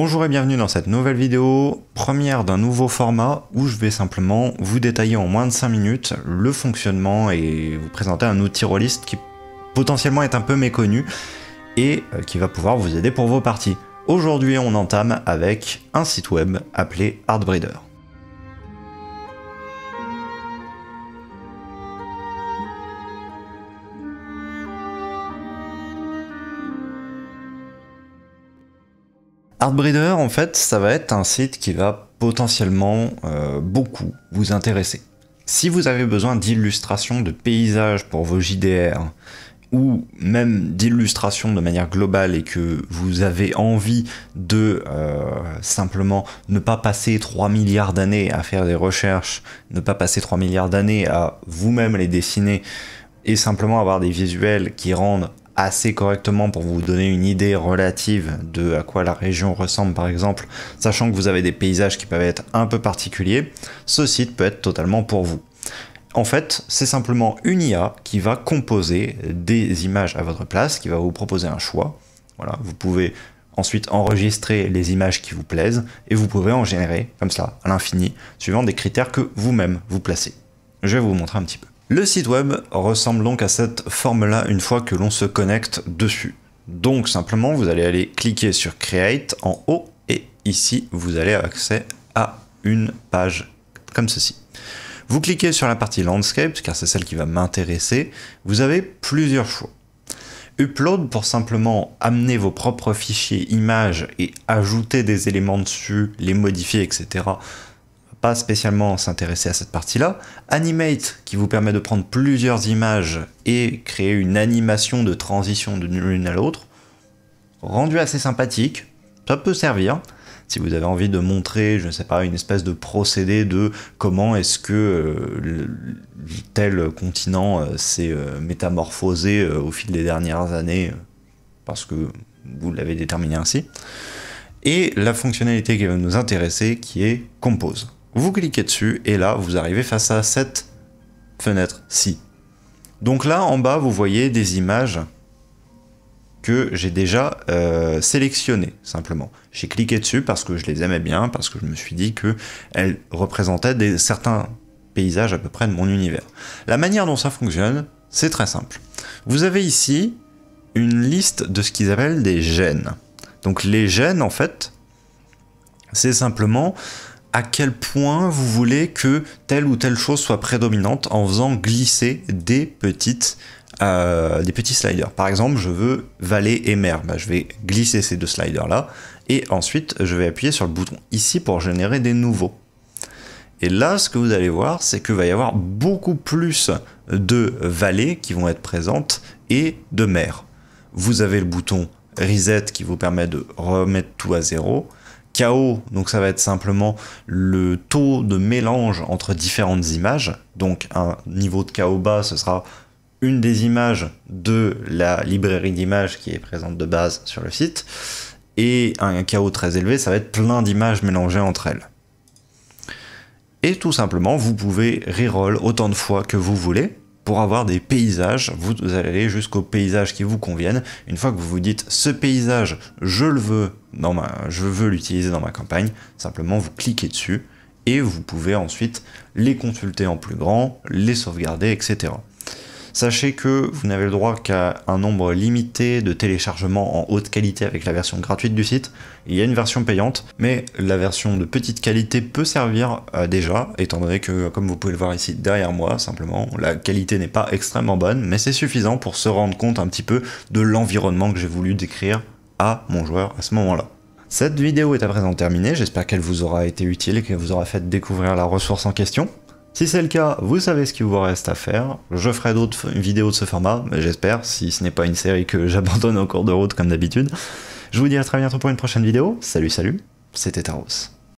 Bonjour et bienvenue dans cette nouvelle vidéo, première d'un nouveau format où je vais simplement vous détailler en moins de 5 minutes le fonctionnement et vous présenter un outil rôliste qui potentiellement est un peu méconnu et qui va pouvoir vous aider pour vos parties. Aujourd'hui on entame avec un site web appelé Artbreeder. Artbreeder, en fait, ça va être un site qui va potentiellement beaucoup vous intéresser. Si vous avez besoin d'illustrations de paysages pour vos JDR, ou même d'illustrations de manière globale et que vous avez envie de simplement ne pas passer 3 milliards d'années à faire des recherches, ne pas passer 3 milliards d'années à vous-même les dessiner et simplement avoir des visuels qui rendent assez correctement pour vous donner une idée relative de à quoi la région ressemble par exemple, sachant que vous avez des paysages qui peuvent être un peu particuliers, ce site peut être totalement pour vous. En fait, c'est simplement une IA qui va composer des images à votre place, qui va vous proposer un choix. Voilà, vous pouvez ensuite enregistrer les images qui vous plaisent et vous pouvez en générer comme ça à l'infini, suivant des critères que vous-même vous placez. Je vais vous montrer un petit peu. Le site web ressemble donc à cette forme-là une fois que l'on se connecte dessus. Donc simplement, vous allez aller cliquer sur Create en haut et ici, vous allez avoir accès à une page comme ceci. Vous cliquez sur la partie Landscape, car c'est celle qui va m'intéresser. Vous avez plusieurs choix. Upload pour simplement amener vos propres fichiers images et ajouter des éléments dessus, les modifier, etc. Pas spécialement s'intéresser à cette partie-là. Animate, qui vous permet de prendre plusieurs images et créer une animation de transition de l'une à l'autre. Rendu assez sympathique, ça peut servir. Si vous avez envie de montrer, je ne sais pas, une espèce de procédé de comment est-ce que tel continent s'est métamorphosé au fil des dernières années, parce que vous l'avez déterminé ainsi. Et la fonctionnalité qui va nous intéresser, qui est Compose. Vous cliquez dessus, et là, vous arrivez face à cette fenêtre-ci. Donc là, en bas, vous voyez des images que j'ai déjà sélectionnées, simplement. J'ai cliqué dessus parce que je les aimais bien, parce que je me suis dit qu'elles représentaient certains paysages à peu près de mon univers. La manière dont ça fonctionne, c'est très simple. Vous avez ici une liste de ce qu'ils appellent des gènes. Donc les gènes, en fait, c'est simplement à quel point vous voulez que telle ou telle chose soit prédominante en faisant glisser des petits sliders. Par exemple, je veux vallée et mer. Je vais glisser ces deux sliders là et ensuite je vais appuyer sur le bouton ici pour générer des nouveaux. Et là, ce que vous allez voir, c'est qu'il va y avoir beaucoup plus de vallées qui vont être présentes et de mer. Vous avez le bouton Reset qui vous permet de remettre tout à zéro. Chaos, donc ça va être simplement le taux de mélange entre différentes images. Donc un niveau de chaos bas, ce sera une des images de la librairie d'images qui est présente de base sur le site. Et un chaos très élevé, ça va être plein d'images mélangées entre elles. Et tout simplement, vous pouvez reroll autant de fois que vous voulez pour avoir des paysages. Vous allez aller jusqu'aux paysages qui vous conviennent. Une fois que vous vous dites ce paysage, je veux l'utiliser dans ma campagne, simplement vous cliquez dessus et vous pouvez ensuite les consulter en plus grand, les sauvegarder, etc. Sachez que vous n'avez le droit qu'à un nombre limité de téléchargements en haute qualité avec la version gratuite du site. Il y a une version payante, mais la version de petite qualité peut servir déjà, étant donné que, comme vous pouvez le voir ici derrière moi, simplement, la qualité n'est pas extrêmement bonne, mais c'est suffisant pour se rendre compte un petit peu de l'environnement que j'ai voulu décrire à mon joueur à ce moment-là. Cette vidéo est à présent terminée, j'espère qu'elle vous aura été utile et qu'elle vous aura fait découvrir la ressource en question. Si c'est le cas, vous savez ce qu'il vous reste à faire. Je ferai d'autres vidéos de ce format, j'espère, si ce n'est pas une série que j'abandonne en cours de route comme d'habitude. Je vous dis à très bientôt pour une prochaine vidéo. Salut, c'était Taros.